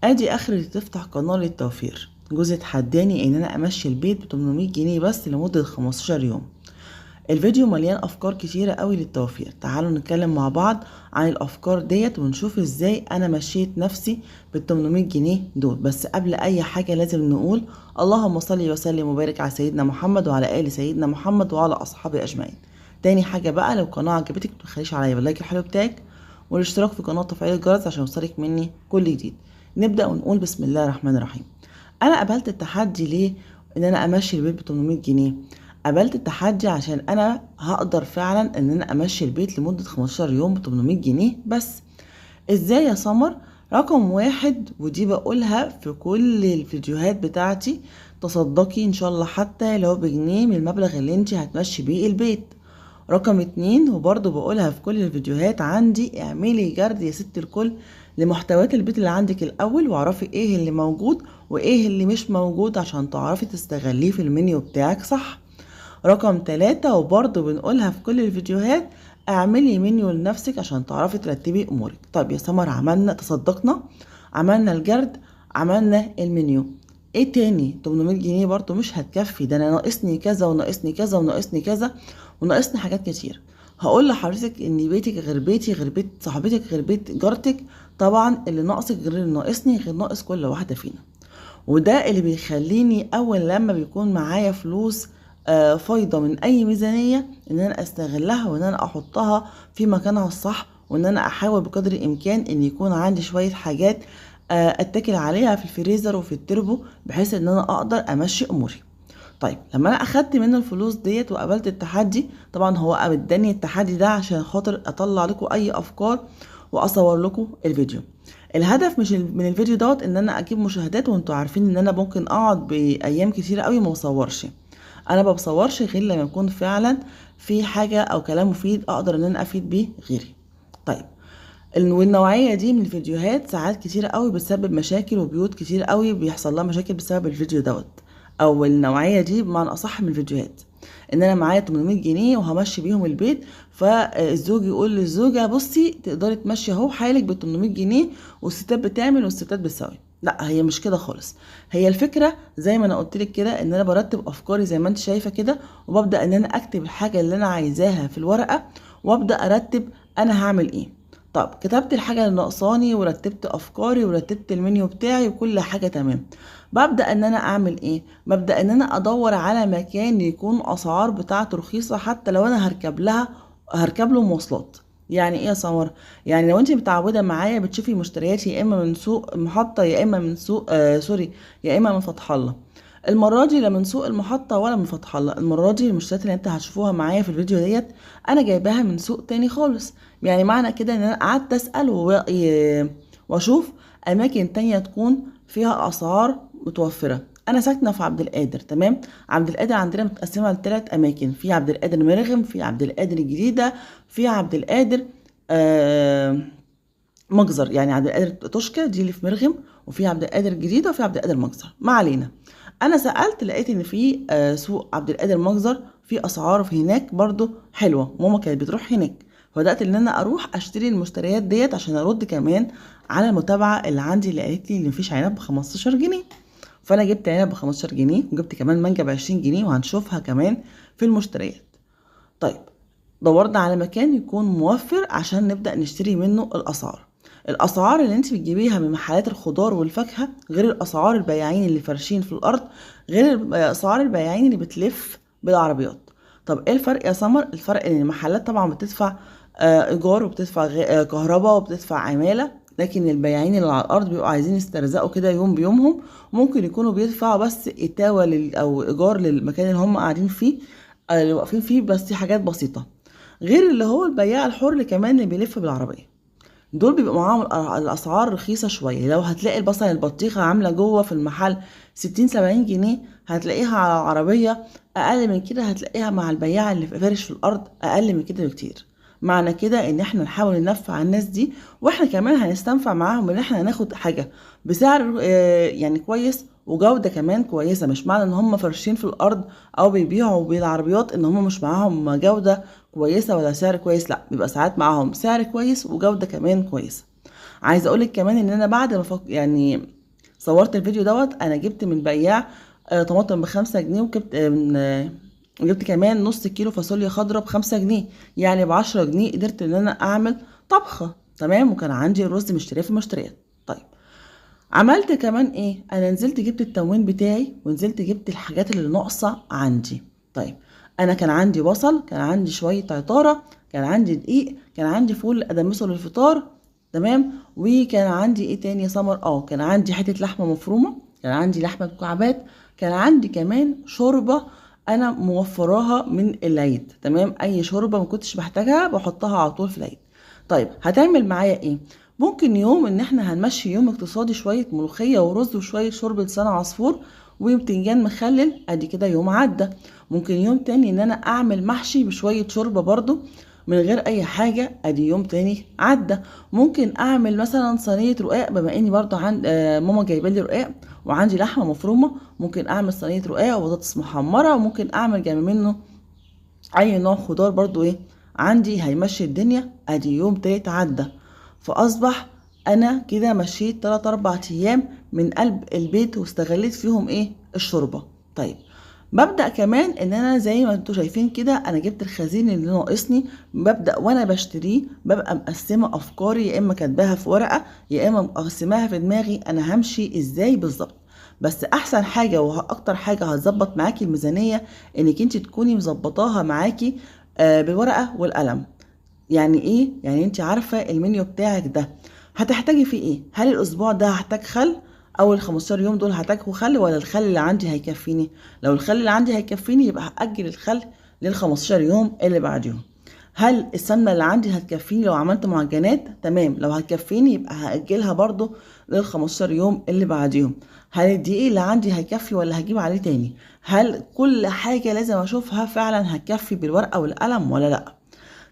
ادي اخري تفتح قناة للتوفير. جوزي اتحداني ان انا امشي البيت ب 800 جنيه بس لمدة 15 يوم. الفيديو مليان افكار كتيرة قوي للتوفير. تعالوا نتكلم مع بعض عن الافكار ديت ونشوف ازاي انا مشيت نفسي بال 800 جنيه دول. بس قبل اي حاجة لازم نقول اللهم صل وسلم وبارك على سيدنا محمد وعلى ال سيدنا محمد وعلى اصحابه اجمعين. تاني حاجة بقى، لو القناة عجبتك متخليش عليا باللايك الحلو بتاعك والاشتراك في قناة وتفعيل الجرس عشان يوصلك مني كل جديد. نبدأ ونقول بسم الله الرحمن الرحيم. انا قبلت التحدي ليه؟ ان انا امشي البيت ب 800 جنيه. قبلت التحدي عشان انا هقدر فعلا ان انا امشي البيت لمدة 15 يوم ب 800 جنيه بس. ازاي يا سمر؟ رقم واحد، ودي بقولها في كل الفيديوهات بتاعتي، تصدقي ان شاء الله حتى لو بجنيه من المبلغ اللي انت هتمشي بيه البيت. رقم اتنين، وبرضه بقولها في كل الفيديوهات عندي، اعملي جرد يا ست الكل لمحتويات البيت اللي عندك الاول، واعرفي ايه اللي موجود وايه اللي مش موجود عشان تعرفي تستغليه في المنيو بتاعك صح. رقم تلاتة، وبرضه بنقولها في كل الفيديوهات، اعملي منيو لنفسك عشان تعرفي ترتبي امورك. طب يا سمر، عملنا تصدقنا، عملنا الجرد، عملنا المنيو، ايه تاني؟ 800 جنيه برضه مش هتكفي، ده انا ناقصني كذا وناقصني كذا وناقصني كذا وناقصني حاجات كتير. هقول لحضرتك ان بيتك غير بيتي، غير بيت صاحبتك، غير بيت جارتك. طبعا اللي ناقصك غير اللي ناقصني، غير ناقص كل واحدة فينا. وده اللي بيخليني اول لما بيكون معايا فلوس فايضة من اي ميزانية، ان انا استغلها وان انا احطها في مكانها الصح، وان انا احاول بقدر الامكان ان يكون عندي شوية حاجات اتكل عليها في الفريزر وفي التربو، بحيث ان انا اقدر امشي اموري. طيب لما انا اخدت منه الفلوس ديت وقبلت التحدي، طبعا هو اداني التحدي ده عشان خاطر اطلع لكم اي افكار واصور لكم الفيديو. الهدف مش من الفيديو دوت ان انا اجيب مشاهدات، وانتوا عارفين ان انا ممكن اقعد بايام كتيره قوي ما بصورش. انا ما بصورش غير لما يكون فعلا في حاجه او كلام مفيد اقدر ان انا افيد بيه غيري. طيب، والنوعيه دي من الفيديوهات ساعات كتيره قوي بتسبب مشاكل، وبيوت كتير قوي بيحصل لها مشاكل بسبب الفيديو دوت، او النوعيه دي بمعنى اصح من الفيديوهات. ان انا معايا 800 جنيه وهمشي بيهم البيت، فالزوج يقول للزوجه بصي تقدري تمشي اهو حالك ب 800 جنيه، والستات بتعمل والستات بتسوي. لا، هي مش كده خالص. هي الفكره زي ما انا قلت لك كده، ان انا برتب افكاري زي ما انت شايفه كده، وببدا ان انا اكتب الحاجه اللي انا عايزاها في الورقه، وابدا ارتب انا هعمل ايه. طب كتبت الحاجه اللي ناقصاني ورتبت افكاري ورتبت المنيو بتاعي وكل حاجه تمام، ببدأ ان انا اعمل ايه؟ ببدأ ان انا ادور على مكان يكون اسعار بتاعته رخيصة، حتى لو انا هركب له مواصلات. يعني ايه يا سمر؟ يعني لو انت متعودة معايا بتشوفي مشتريات يا اما من سوق محطة يا اما من سوق سوري، يا اما من فتح الله. المرة دي لا من سوق المحطة ولا من فتح الله. المرة دي المشتريات اللي انت هتشوفوها معايا في الفيديو ديت انا جايباها من سوق تاني خالص. يعني معنى كده ان انا قعدت اسأل واشوف اماكن تانية تكون فيها اسعار متوفرة. انا ساكنة في عبد القادر، تمام. عبد القادر عندنا متقسمة ل3 اماكن، في عبد القادر مرغم، في عبد القادر الجديدة، في عبد القادر آه مجزر. يعني عبد القادر توشكا دي اللي في مرغم، وفي عبد القادر الجديدة، وفي عبد القادر مجزر. ما علينا. انا سألت لقيت ان في سوق عبد القادر مجزر في اسعار في هناك برضو حلوة، ماما كانت بتروح هناك، فبدأت ان انا اروح اشتري المشتريات ديت عشان ارد كمان على المتابعة اللي عندي اللي قالت لي ان مفيش عنب ب 15 جنيه. فانا جبت عنب ب 15 جنيه، وجبت كمان مانجا ب 20 جنيه، وهنشوفها كمان في المشتريات. طيب، دورنا على مكان يكون موفر عشان نبدأ نشتري منه الاسعار اللي انت بتجيبيها من محلات الخضار والفاكهة غير الاسعار البياعين اللي فرشين في الارض، غير اسعار البياعين اللي بتلف بالعربيات. طب ايه الفرق يا سمر؟ الفرق ان المحلات طبعا بتدفع ايجار، وبتدفع كهرباء، وبتدفع عمالة، لكن البياعين اللي على الارض بيبقوا عايزين يسترزقوا كده يوم بيومهم، ممكن يكونوا بيدفعوا بس اتاوة او ايجار للمكان اللي هم قاعدين فيه، اللي واقفين فيه، بس دي حاجات بسيطة. غير اللي هو البياع الحر كمان اللي بيلف بالعربية، دول بيبقى معاهم الاسعار رخيصة شوية. لو هتلاقي مثلا البطيخة عاملة جوه في المحل 60-70 جنيه، هتلاقيها على العربية اقل من كده، هتلاقيها مع البياع اللي فارش في الارض اقل من كده بكتير. معنى كده ان احنا نحاول ننفع الناس دي، واحنا كمان هنستنفع معاهم ان احنا هناخد حاجة بسعر يعني كويس وجودة كمان كويسة. مش معنى ان هم فرشين في الارض او بيبيعوا بالعربيات ان هم مش معاهم جودة كويسة ولا سعر كويس، لا، بيبقى ساعات معاهم سعر كويس وجودة كمان كويسة. عايزه اقولك كمان ان انا بعد ما يعني صورت الفيديو دوت، انا جبت من بياع طماطم ب5 جنيه، وجبت جبت كمان نص كيلو فاصوليا خضراء ب5 جنيه، يعني ب10 جنيه قدرت ان انا اعمل طبخه. تمام. وكان عندي الرز مشتريه في المشتريات. طيب، عملت كمان ايه؟ انا نزلت جبت التموين بتاعي، ونزلت جبت الحاجات اللي ناقصه عندي. طيب، انا كان عندي بصل، كان عندي شويه عطاره، كان عندي دقيق، كان عندي فول ادمسه للفطار. تمام. وكان عندي ايه تاني يا سمر؟ كان عندي حته لحمه مفرومه، كان عندي لحمه مكعبات، كان عندي كمان شوربه انا موفراها من العيد. تمام. اي شوربه ما كنتش بحتاجها بحطها على طول في العيد. طيب، هتعمل معايا ايه؟ ممكن يوم ان احنا هنمشي يوم اقتصادي، شويه ملوخيه ورز وشويه شوربه لسان عصفور وبتنجان مخلل، ادي كده يوم عدى. ممكن يوم تاني ان انا اعمل محشي بشويه شوربه برضو من غير اي حاجه، ادي يوم تاني عدى. ممكن اعمل مثلا صينيه رقاق، بما اني برضو عند ماما جايبه لي رقاق وعندي لحمه مفرومه، ممكن اعمل صينيه رقاق وبطاطس محمره، وممكن اعمل جنب منه اي نوع خضار برضو ايه عندي هيمشي الدنيا، ادي يوم تالت عدى. فاصبح انا كده مشيت 3-4 ايام من قلب البيت، واستغليت فيهم ايه؟ الشوربه. طيب، ببدأ كمان ان انا زي ما انتوا شايفين كده، انا جبت الخزين اللي ناقصني. ببدأ وانا بشتريه ببقى مقسمة افكاري، يا اما كاتباها في ورقة، يا اما مقسماها في دماغي انا همشي ازاي بالظبط. بس احسن حاجة واكتر حاجة هتظبط معاكي الميزانية انك انت تكوني مظبطاها معاكي بالورقة والقلم. يعني ايه؟ يعني انت عارفة المنيو بتاعك ده هتحتاجي فيه ايه. هل الاسبوع ده هحتاج خل؟ اول 15 يوم دول هحتاجه خل، ولا الخل اللي عندي هيكفيني؟ لو الخل اللي عندي هيكفيني يبقى هأجل الخل لل15 يوم اللي بعديهم. هل السمنة اللي عندي هتكفيني لو عملت معجنات؟ تمام، لو هتكفيني يبقى هأجلها برضو لل15 يوم اللي بعديهم. هل الدقيق اللي عندي هيكفي ولا هجيب عليه تاني؟ هل كل حاجة لازم اشوفها فعلا هتكفي بالورقة والقلم ولا لا؟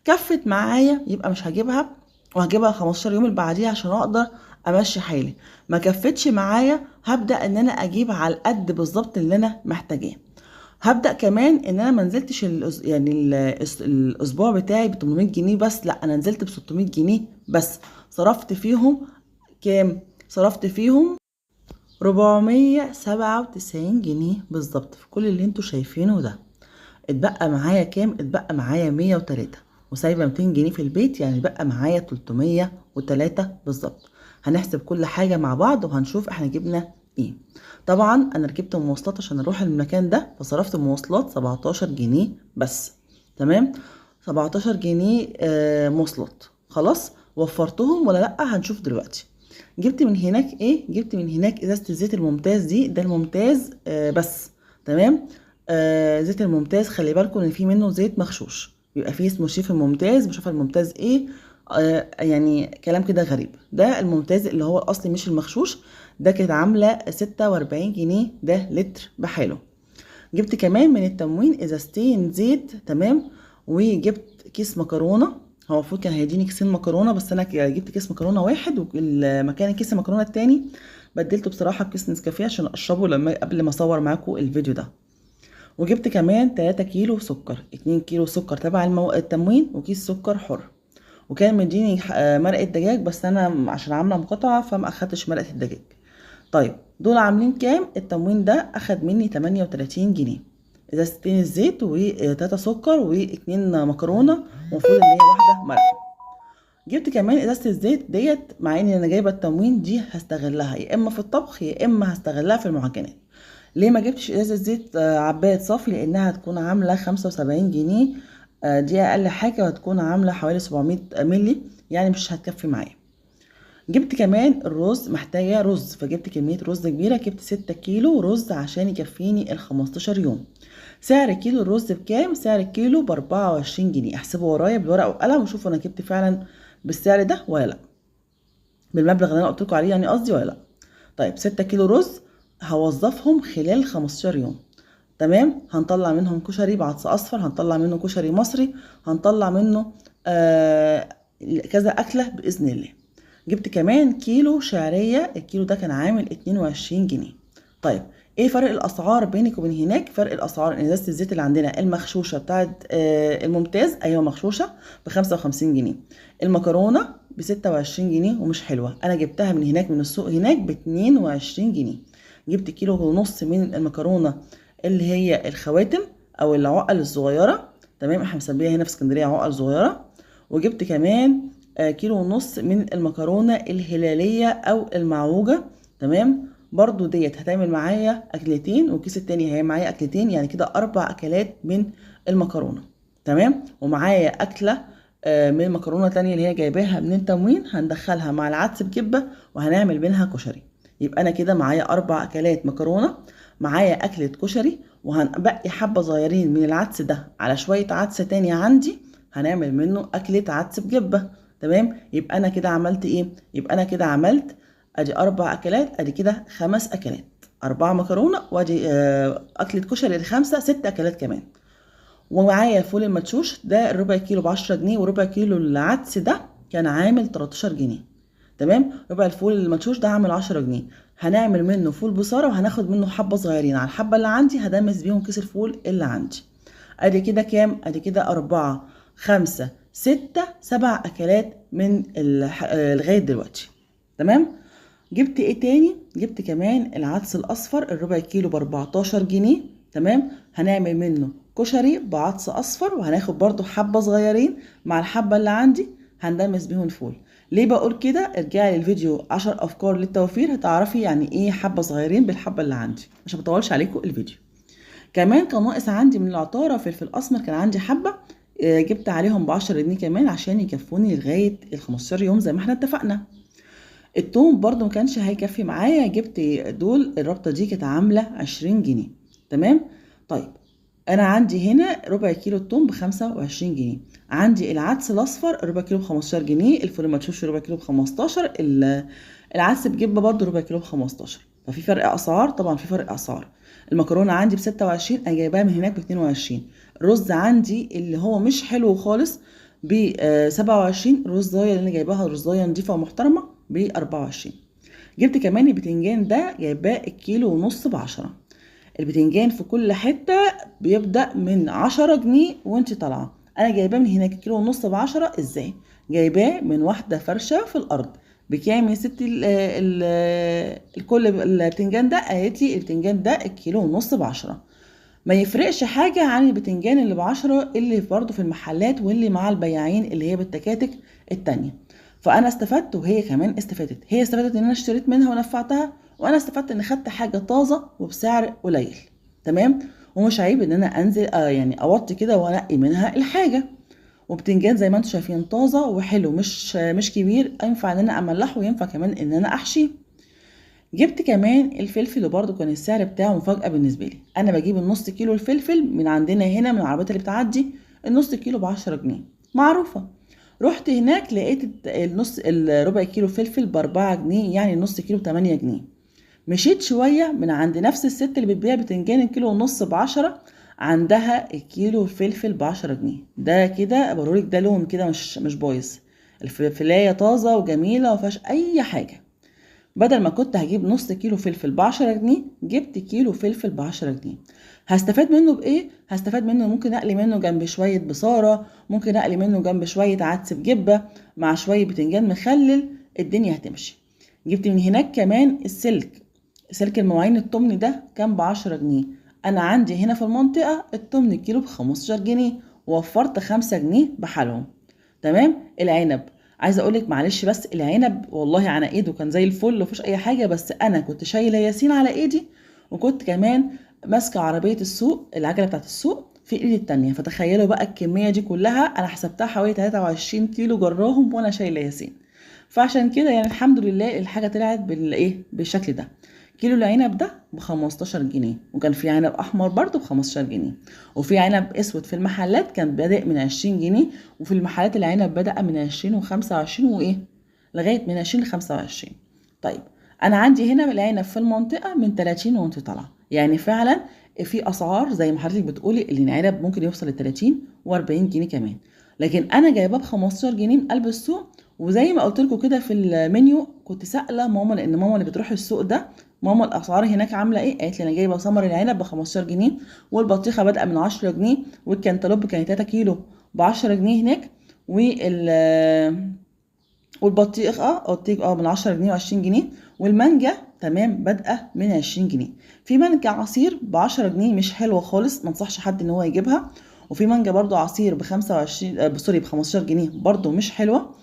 كفت معايا يبقى مش هجيبها، وهجيبها 15 يوم اللي بعديها عشان اقدر امشي حالي. ما كفتش معايا هبدا ان انا اجيب على القد بالظبط اللي انا محتاجاه. هبدا كمان ان انا ما نزلتش الاسبوع بتاعي ب 800 جنيه بس، لا، انا نزلت ب 600 جنيه بس. صرفت فيهم كام؟ صرفت فيهم 497 جنيه بالظبط في كل اللي انتوا شايفينه ده. اتبقى معايا كام؟ اتبقى معايا 103، وسايبه 200 جنيه في البيت، يعني اتبقى معايا 303 بالظبط. هنحسب كل حاجه مع بعض وهنشوف احنا جبنا ايه. طبعا انا ركبت مواصلات عشان اروح المكان ده، فصرفت مواصلات 17 جنيه بس. تمام. 17 جنيه مواصلات. خلاص، وفرتهم ولا لا؟ هنشوف دلوقتي. جبت من هناك ايه؟ جبت من هناك ازازه الزيت الممتاز دي، ده الممتاز بس. تمام. زيت الممتاز خلي بالكم ان في منه زيت مغشوش، بيبقى فيه اسمه شيف الممتاز، مش عارفه الممتاز ايه. يعني كلام كده غريب. ده الممتاز اللي هو الاصلي مش المغشوش. ده كانت عامله 46 جنيه ده لتر بحاله. جبت كمان من التموين ازازتين زيت. تمام. وجبت كيس مكرونه. هو المفروض كان هيديني كيسين مكرونه، بس انا جبت كيس مكرونه واحد، ومكان كيس المكرونه التاني بدلته بصراحه بكيس نسكافيه عشان اشربه قبل ما اصور معاكم الفيديو ده. وجبت كمان 3 كيلو سكر، 2 كيلو سكر تبع التموين، وكيس سكر حر. وكان مديني مرقة دجاج، بس انا عشان عاملة مقاطعة فما اخدتش مرقة الدجاج. طيب، دول عاملين كام؟ التموين ده اخد مني 38 جنيه. ازازتين الزيت و3 سكر و2 مكرونة، ومفروض ان هي واحدة مرقة. جبت كمان ازازة الزيت ديت، مع ان انا جايبة التموين دي هستغلها يا اما في الطبخ يا اما هستغلها في المعجنات. ليه ما جبتش ازازه زيت عبايه صافي؟ لانها هتكون عامله 75 جنيه. دي اقل حاجه، وهتكون عامله حوالي 700 مللي، يعني مش هتكفي معايا. جبت كمان الرز، محتاجه رز، فجبت كميه رز كبيره، جبت 6 كيلو رز عشان يكفيني ال 15 يوم. سعر كيلو الرز بكام؟ سعر الكيلو ب 24 جنيه. احسبوا ورايا بالورقه والقلم وشوفوا انا جبت فعلا بالسعر ده ولا لا، بالمبلغ اللي انا قلت لكم عليه يعني قصدي ولا لا. طيب، 6 كيلو رز هوظفهم خلال 15 يوم. تمام. هنطلع منهم كشري بعدس اصفر، هنطلع منه كشري مصري، هنطلع منه كذا اكله باذن الله. جبت كمان كيلو شعريه، الكيلو ده كان عامل 22 جنيه. طيب، ايه فرق الاسعار بينك وبين هناك؟ فرق الاسعار ان ازازه الزيت اللي عندنا المغشوشه بتاعت الممتاز، ايوه مغشوشه، ب 55 جنيه. المكرونه ب26 جنيه ومش حلوه. انا جبتها من هناك من السوق هناك ب22 جنيه. جبت كيلو ونص من المكرونه اللي هي الخواتم او العقل الصغيره، تمام، احنا مسميها هنا في اسكندريه عقل صغيره. وجبت كمان كيلو ونص من المكرونه الهلاليه او المعوجه، تمام. برضو ديت هتعمل معايا اكلتين، والكيس التاني هيعمل معايا اكلتين، يعني كده 4 اكلات من المكرونه، تمام. ومعايا اكله من المكرونه تانية اللي هي جايباها من التموين، هندخلها مع العدس بجبه وهنعمل منها كشري. يبقى انا كده معايا 4 اكلات مكرونه، معايا اكله كشري، وهنبقي حبه صغيرين من العدس ده على شويه عدس تاني عندي، هنعمل منه اكله عدس بجبه، تمام. يبقى انا كده عملت ايه؟ يبقى انا كده عملت ادي 4 اكلات، ادي كده 5 اكلات، 4 مكرونه وادي اكله كشري الخمسه، 6 اكلات كمان. ومعايا الفول المدشوش ده الربع كيلو ب10 جنيه، وربع كيلو العدس ده كان عامل 13 جنيه، تمام. ربع الفول المدشوش ده عامل 10 جنيه. هنعمل منه فول بصاره، وهناخد منه حبه صغيرين على الحبه اللي عندي، هدمس بيهم كيس الفول اللي عندي. ادي كده كام؟ ادي كده 4 5 6 7 اكلات من لغايه دلوقتي، تمام. جبت ايه تاني؟ جبت كمان العدس الاصفر الربع كيلو ب14 جنيه، تمام. هنعمل منه كشري بعدس اصفر، وهناخد برضو حبه صغيرين مع الحبه اللي عندي، هندمس بيهم الفول. ليه بقول كده؟ ارجعي للفيديو 10 افكار للتوفير، هتعرفي يعني ايه حبه صغيرين بالحبه اللي عندي، عشان مطولش عليكم الفيديو. كمان كان ناقص عندي من العطاره فلفل اسمر، كان عندي حبه، جبت عليهم ب10 جنيه كمان عشان يكفوني لغايه ال15 يوم زي ما احنا اتفقنا. التوم برضو ما كانش هيكفي معايا، جبت دول الرابطه دي كانت عامله 20 جنيه، تمام. طيب انا عندي هنا ربع كيلو التوم ب25 جنيه، عندي العدس الاصفر ربع كيلو ب15 جنيه، الفول المدشوش ربع كيلو ب15، العدس بجبه برضو ربع كيلو ب15. ففي فرق اسعار، طبعا في فرق اسعار. المكرونه عندي ب26، انا جايباها من هناك ب22. الرز عندي اللي هو مش حلو خالص ب27، الرزايه اللي انا جايباها رزايه نضيفه ومحترمه ب24. جبت كمان البتنجان ده جايباه الكيلو ونص ب10. البتنجان في كل حته بيبدا من 10 جنيه وانت طالعه، انا جايباه من هناك الكيلو ونص ب10. ازاي؟ جايباه من واحده فرشه في الارض. بكام يا ستي الكل البتنجان ده؟ قالت لي البتنجان ده الكيلو ونص ب10. ما يفرقش حاجة عن البتنجان اللي ب10 اللي برضه في المحلات واللي مع البياعين اللي هي بالتكاتك التانية. فأنا استفدت وهي كمان استفادت، هي استفادت إن أنا اشتريت منها ونفعتها، وأنا استفدت إن خدت حاجة طازة وبسعر قليل، تمام. ومش عيب إن أنا أنزل يعني أوطي كده وأنقي منها الحاجة. وبتنجان زي ما انتم شايفين طازة وحلو، مش كبير، ينفع إن أنا أملحه وينفع كمان إن أنا أحشيه. جبت كمان الفلفل، وبرده كان السعر بتاعه مفاجأة بالنسبة لي. انا بجيب النص كيلو الفلفل من عندنا هنا من العربيات اللي بتعدي، النص كيلو ب10 جنيه معروفة. رحت هناك لقيت الربع كيلو فلفل ب4 جنيه، يعني النص كيلو ب8 جنيه. مشيت شوية من عند نفس الست اللي بتبيع بتنجان الكيلو ونص ب10، عندها الكيلو الفلفل ب10 جنيه. ده كده بوريك، ده لون كده مش بايظ، الفلفلاية طازة وجميلة ومفيهاش اي حاجة. بدل ما كنت هجيب نص كيلو فلفل ب10 جنيه، جبت كيلو فلفل ب10 جنيه. هستفاد منه بايه؟ هستفاد منه ممكن اقلي منه جنب شويه بصاره، ممكن اقلي منه جنب شويه عدس بجبه مع شويه بتنجان مخلل، الدنيا هتمشي. جبت من هناك كمان سلك المواعين التمن ده كان ب10 جنيه. انا عندي هنا في المنطقه التمن الكيلو ب15 جنيه، ووفرت 5 جنيه بحالهم، تمام. العنب، عايزه اقولك معلش، بس العنب والله على ايده كان زي الفل ومفيش اي حاجه، بس انا كنت شايله ياسين على ايدي، وكنت كمان ماسكه عربيه السوق، العجله بتاعت السوق في ايدي التانية. فتخيلوا بقى الكميه دي كلها، انا حسبتها حوالي 23 كيلو جراهم وانا شايله ياسين. فعشان كده يعني الحمد لله الحاجه طلعت بالشكل ده. كيلو العنب ده ب15 جنيه، وكان في عنب احمر برضو ب15 جنيه، وفي عنب اسود في المحلات كان بادئ من 20 جنيه، وفي المحلات العنب بدأ من 20 و25 وايه لغايه من 20 ل25. طيب انا عندي هنا العنب في المنطقه من 30 وانت طالعه، يعني فعلا في اسعار زي ما حضرتك بتقولي اللي العنب ممكن يوصل ل 30 و40 جنيه كمان، لكن انا جايباه ب15 جنيه من قلب السوق. وزي ما قلت لكم كده في المنيو، كنت سائله ماما، لان ماما اللي بتروح السوق ده، ماما الاسعار هناك عامله ايه؟ قالت لي انا جايبه ثمر العنب ب15 جنيه، والبطيخه بادئه من 10 جنيه، والكنتالوب كان 3 كيلو ب10 جنيه هناك، والبطيخ قلت لك من 10 جنيه و20 جنيه. والمانجا تمام بادئه من 20 جنيه. في مانجا عصير ب 10 جنيه مش حلوه خالص، ما انصحش حد ان هو يجيبها. وفي مانجا برضو عصير ب 25 سوري ب 15 جنيه برضو مش حلوه.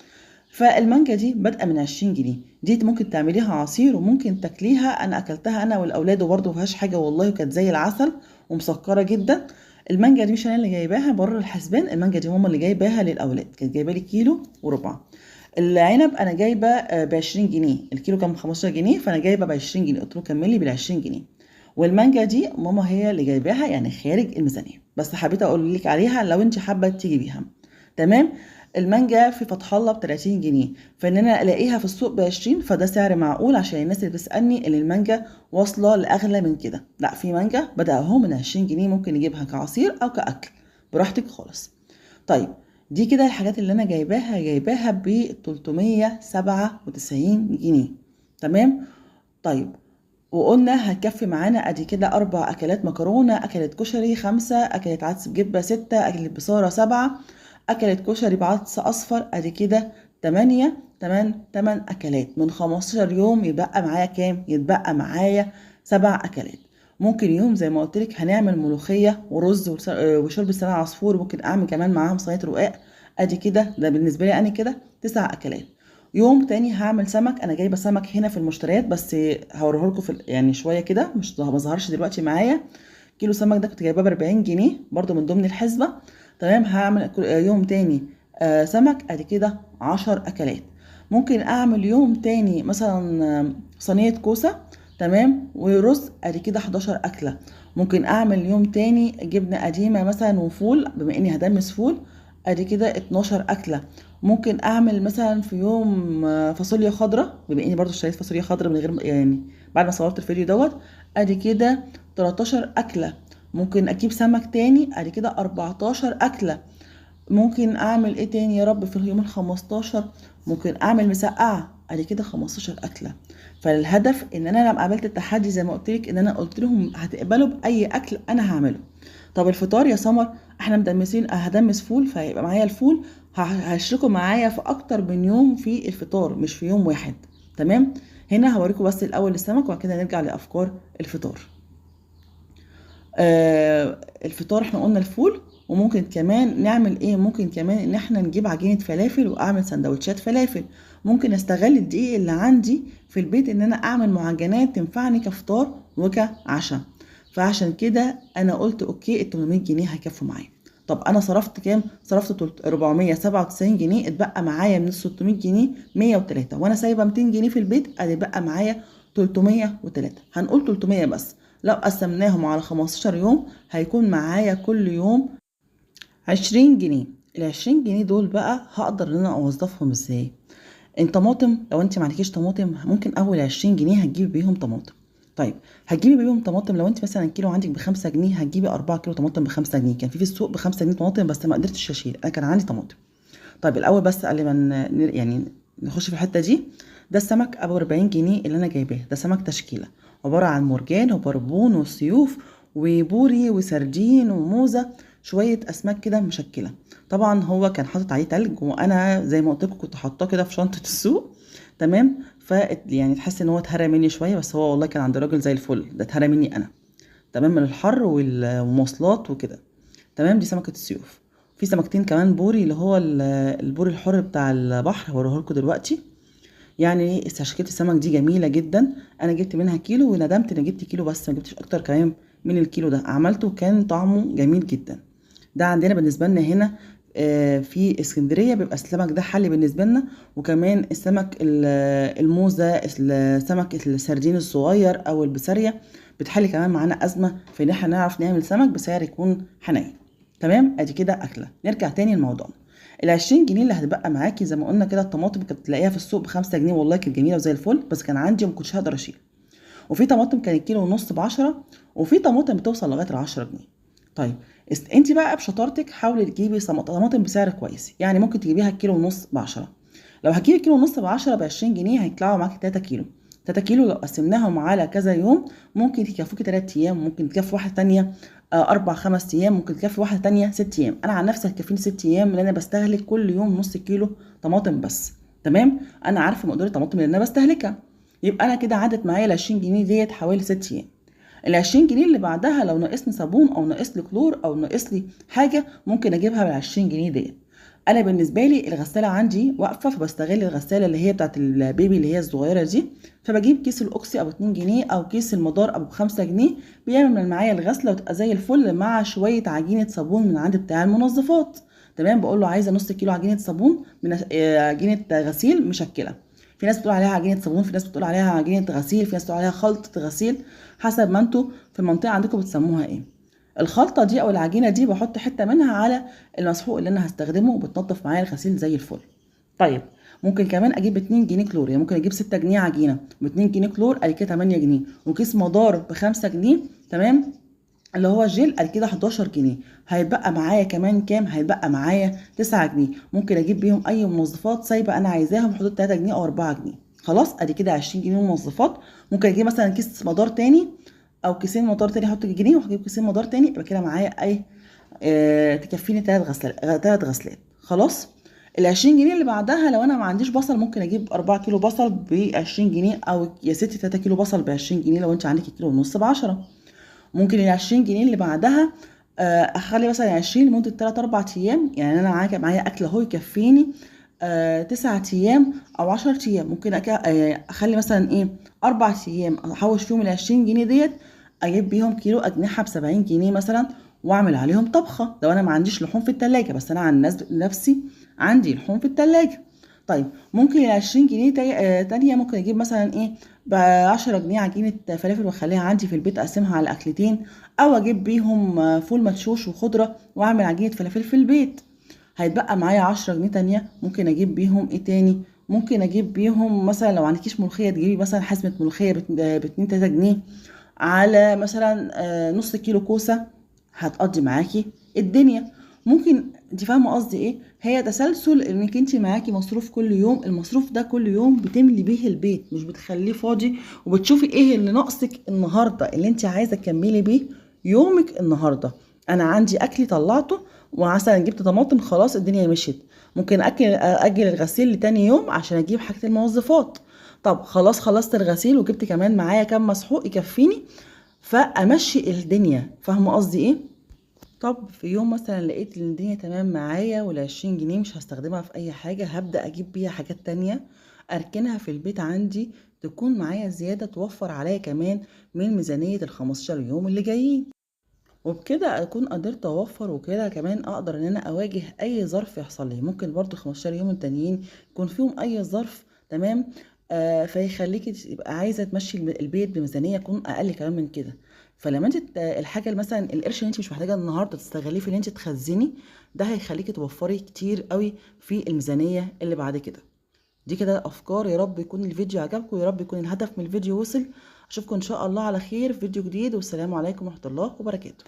فالمانجا دي بادئه من 20 جنيه، دي ممكن تعمليها عصير وممكن تاكليها. انا اكلتها انا والاولاد وبرضو مفيهاش حاجه والله، وكانت زي العسل ومسكره جدا. المانجا دي مش انا اللي جايباها بره الحسبان، المانجا دي ماما اللي جايباها للاولاد، كانت جايبه لي كيلو وربع. العنب انا جايبه ب 20 جنيه، الكيلو كان ب 15 جنيه، فانا جايبه ب 20 جنيه، قلت له كملي بال 20 جنيه. والمانجا دي ماما هي اللي جايباها يعني خارج الميزانيه، بس حبيت اقول لك عليها لو انت حابه تيجي بيها. تمام. المانجا في فتح الله ب 30 جنيه، فان انا الاقيها في السوق ب 20 فده سعر معقول، عشان الناس اللي بتسالني ان المانجا واصله لاغلى من كده. لا، في مانجا بدا اهو من 20 جنيه، ممكن نجيبها كعصير او كاكل براحتك خالص. طيب، دي كده الحاجات اللي انا جايباها ب 397 جنيه. تمام. طيب، وقلنا هتكفي معانا ادي كده 4 اكلات مكرونه، اكلت كشري 5، اكلت عدس بجبه 6، اكلت بصاره 7، اكلت كشري بعدس اصفر ادي كده 8. 8 اكلات من 15 يوم، يتبقى معايا كام؟ يتبقى معايا 7 اكلات. ممكن يوم زي ما قلت لك هنعمل ملوخيه ورز وشرب لسان عصفور، ممكن اعمل كمان معاهم صينيه رقاق. ادي كده ده بالنسبه لي انا كده 9 اكلات. يوم تاني هعمل سمك، انا جايبه سمك هنا في المشتريات بس هوريه لكم في يعني شويه كده، مش ما ظهرش دلوقتي معايا. كيلو سمك ده كنت جايباه ب 40 جنيه برده من ضمن الحسبه. تمام. هعمل يوم تاني سمك ادي كده 10 اكلات. ممكن اعمل يوم تاني مثلا صينيه كوسه تمام ورز ادي كده 11 اكله. ممكن اعمل يوم تاني جبنه قديمه مثلا وفول، بما اني هدمس فول ادي كده 12 اكله. ممكن اعمل مثلا في يوم فاصوليا خضراء، بما اني برضو اشتريت فاصوليا خضراء من غير يعني بعد ما صورت الفيديو دوت ادي كده 13 اكله. ممكن اجيب سمك تاني ادي كده 14 اكله. ممكن اعمل ايه تاني يا رب في اليوم ال15؟ ممكن اعمل مسقعه ادي كده 15 اكله. فالهدف ان انا لما قابلت التحدي زي ما قلت لك ان انا قلت لهم هتقبلوا باي اكل انا هعمله. طب الفطار يا سمر احنا مدمسين، هدمس فول فهيبقى معايا الفول، هشركوا معايا في اكتر من يوم في الفطار مش في يوم واحد. تمام. هنا هوريكم بس الاول السمك وبعد كده نرجع لافكار الفطار. الفطار احنا قلنا الفول. وممكن كمان نعمل ايه؟ ممكن كمان ان احنا نجيب عجينة فلافل واعمل سندوتشات فلافل. ممكن استغل الدقيق اللي عندي في البيت ان انا اعمل معجنات تنفعني كفطار وكعشاء. فعشان كده انا قلت اوكي ال 800 جنيه هيكفوا معايا. طب انا صرفت كام؟ صرفت 497 جنيه، اتبقى معايا من 600 جنيه 103، وانا سايبه 200 جنيه في البيت ادي بقى معايا 303. هنقول 300 بس، لو قسمناهم على 15 يوم هيكون معايا كل يوم 20 جنيه. ال20 جنيه دول بقى هقدر ان انا اوظفهم ازاي؟ الطماطم لو انت معندكيش طماطم ممكن اول 20 جنيه هتجيبي بيهم طماطم. طيب، هتجيبي بيهم طماطم لو انت مثلا كيلو عندك ب5 جنيه هتجيبي 4 كيلو طماطم ب5 جنيه. كان في السوق ب5 جنيه طماطم بس ما قدرتش اشيل، انا كان عندي طماطم. طيب الاول بس قبل ما يعني نخش في الحته دي، ده السمك ابو 40 جنيه اللي انا جايباه، ده سمك تشكيله عباره عن مرجان وبربون وسيوف وبوري وسردين وموزه، شويه اسماك كده مشكله. طبعا هو كان حاطط عليه تلج، وانا زي ما قلت لكم كنت حاطاه كده في شنطه السوق. تمام. يعني تحس ان هو اتهرى مني شويه، بس هو والله كان عند راجل زي الفل، ده اتهرى مني انا. تمام، من الحر والمواصلات وكده. تمام. دي سمكه السيوف. في سمكتين كمان بوري اللي هو البوري الحر بتاع البحر هوريه لكم دلوقتي. يعني تشكيله السمك دي جميله جدا. انا جبت منها كيلو وندمت اني جبت كيلو بس، ما جبتش اكتر كمان من الكيلو ده، عملته كان طعمه جميل جدا. ده عندنا بالنسبه لنا هنا في اسكندريه بيبقى السمك ده حل بالنسبه لنا. وكمان السمك الموزه، السمك السردين الصغير او البسارية بتحل كمان معانا ازمه في ان احنا نعرف نعمل سمك بسعر يكون حنين. تمام. ادي كده اكله. نرجع تاني لموضوعنا. ال20 جنيه اللي هتبقى معاكي زي ما قلنا كده، الطماطم كانت تلاقيها في السوق ب5 جنيه والله كانت جميله وزي الفل، بس كان عندي وما كنتش هقدر اشيل. وفي طماطم كان الكيلو ونص ب10، وفي طماطم بتوصل لغايه ال10 جنيه. طيب، انت بقى بشطارتك حاولي تجيبي طماطم بسعر كويس، يعني ممكن تجيبيها الكيلو ونص ب10. لو هتجيبي كيلو ونص ب10 ب20 جنيه هيطلعوا معاكي 3 كيلو. 3 كيلو لو قسمناهم على كذا يوم ممكن يكفوكي 3 ايام، ممكن تكفي واحده تانية 4-5 ايام، ممكن تكفي واحده تانية 6 ايام. انا عن نفسي هتكفيني 6 ايام لان انا بستهلك كل يوم نص كيلو طماطم بس. تمام. انا عارفه مقدار الطماطم اللي انا بستهلكها، يبقى انا كده عدت معايا ال 20 جنيه ديت حوالي 6 ايام. ال 20 جنيه اللي بعدها لو ناقصني صابون او ناقص لي كلور او ناقص لي حاجه ممكن اجيبها بال 20 جنيه ديت. انا بالنسبه لي الغساله عندي واقفه، فبستغل الغساله اللي هي بتاعت البيبي اللي هي الصغيره دي، فبجيب كيس الاوكسي ابو 2 جنيه او كيس المدار ابو 5 جنيه، بيعمل معايا الغسله وتبقى زي الفل مع شويه عجينه صابون من عند بتاع المنظفات. تمام. بقول له عايزه نص كيلو عجينه صابون من عجينه غسيل مشكله. في ناس بتقول عليها عجينه صابون، في ناس بتقول عليها عجينه غسيل، في ناس بتقول عليها خلطه غسيل، حسب ما انتوا في المنطقه عندكم بتسموها ايه. الخلطه دي او العجينه دي بحط حته منها على المسحوق اللي انا هستخدمه وبتنضف معايا الغسيل زي الفل. طيب ممكن كمان اجيب 2 جنيه كلور، يعني ممكن اجيب 6 جنيه عجينه ب 2 جنيه كلور، ادي كده 8 جنيه، وكيس مدار ب 5 جنيه، تمام، اللي هو جيل، ادي كده 11 جنيه. هيبقى معايا كمان كام؟ هيبقى معايا 9 جنيه، ممكن اجيب بيهم اي منظفات سايبه انا عايزاها بحدود 3 جنيه او 4 جنيه. خلاص ادي كده 20 جنيه منظفات. ممكن اجيب مثلا كيس مدار تاني او كيسين مدار تاني، احط جنيه وهجيب كيسين مدار تاني، يبقى كده معايا اي تكفيني 3 غسلات. خلاص. ال 20 جنيه اللي بعدها لو انا ما عنديش بصل ممكن اجيب 4 كيلو بصل ب 20 جنيه، او يا ستي 3 كيلو بصل ب 20 جنيه لو انت عندك كيلو ونص ب 10. ممكن ال 20 جنيه اللي بعدها اخلي مثلا 20 لمده 3 4 ايام، يعني انا معايا اكل اهو يكفيني 9 ايام او 10 ايام. ممكن اخلي مثلا ايه 4 ايام احوش فيهم ال 20 جنيه ديت، اجيب بيهم كيلو اجنحه ب 70 جنيه مثلا، واعمل عليهم طبخه لو انا ما عنديش لحوم في التلاجة، بس انا عن نفسي عندي لحوم في التلاجة. طيب ممكن ال 20 جنيه تانية ممكن اجيب مثلا ايه ب 10 جنيه عجينه فلافل واخليها عندي في البيت اقسمها على اكلتين، او اجيب بيهم فول مدشوش وخضره واعمل عجينه فلافل في البيت. هيتبقى معايا 10 جنيه تانية ممكن اجيب بيهم ايه تاني؟ ممكن اجيب بيهم مثلا لو عندكيش ملوخيه تجيبي مثلا حزمه ملوخيه ب 2 3 جنيه، على مثلا نص كيلو كوسه، هتقضي معاكي الدنيا. ممكن انت فاهمه قصدي ايه؟ هي تسلسل انك انت معاكي مصروف كل يوم، المصروف ده كل يوم بتملي بيه البيت، مش بتخليه فاضي، وبتشوفي ايه اللي ناقصك النهارده اللي انت عايزه تكملي بيه يومك النهارده. انا عندي اكلي طلعته، ومثلا جبت طماطم خلاص الدنيا مشيت، ممكن اجل الغسيل لتاني يوم عشان اجيب حاجه الموظفات. طب خلاص خلصت الغسيل وجبت كمان معايا كام مسحوق يكفيني، فامشي الدنيا. فاهمه قصدي ايه؟ طب في يوم مثلا لقيت ان الدنيا تمام معايا وال20 جنيه مش هستخدمها في اي حاجة، هبدأ اجيب بيها حاجات تانية اركنها في البيت عندي، تكون معايا زيادة توفر عليا كمان من ميزانية ال15 يوم اللي جايين. وبكده اكون قدرت اوفر، وكده كمان اقدر ان انا اواجه اي ظرف يحصل لي. ممكن برضو 15 يوم التانيين يكون فيهم اي ظرف، تمام، فيخليكي تبقى عايزه تمشي البيت بميزانيه تكون اقل كمان من كده. فلما انت الحاجه مثلا القرش اللي انت مش محتاجه النهارده تستغليه في ان انت تخزني، ده هيخليكي توفري كتير قوي في الميزانيه اللي بعد كده. دي كده افكار. يا رب يكون الفيديو عجبكم، يا رب يكون الهدف من الفيديو وصل. اشوفكم ان شاء الله على خير في فيديو جديد، والسلام عليكم ورحمه الله وبركاته.